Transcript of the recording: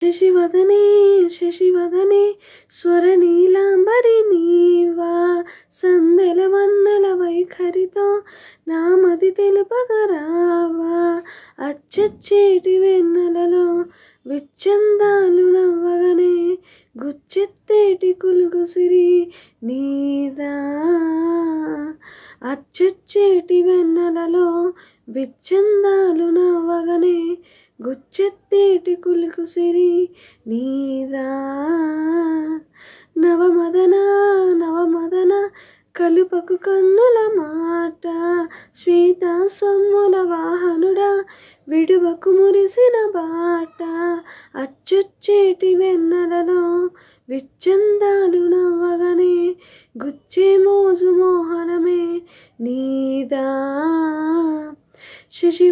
శశివదనే శశివదనే స్వరనీలాంబరి నీవా సందెల వన్నెల వైఖరితో నామది తెలుపగరావా అచ్చచ్చేటి వెన్నెలలో విచ్చందాలు నవ్వగనే గుచ్చెత్తేటి కులుగుసిరి నీదా అచ్చచ్చేటి వెన్నెలలో విచ్చందాలు నవ్వగనే గుచ్చెత్తేటి కులుకుసిరి నీదా నవమదన నవమదన కలుపకు కన్నుల మాట శ్వేత స్వమ్ముల వాహనుడా విడువకు మురిసిన బాట అచ్చొచ్చేటి వెన్నెలలో విచ్చందాలు నవ్వగనే గుచ్చే మోజు మోహనమే నీదా శశి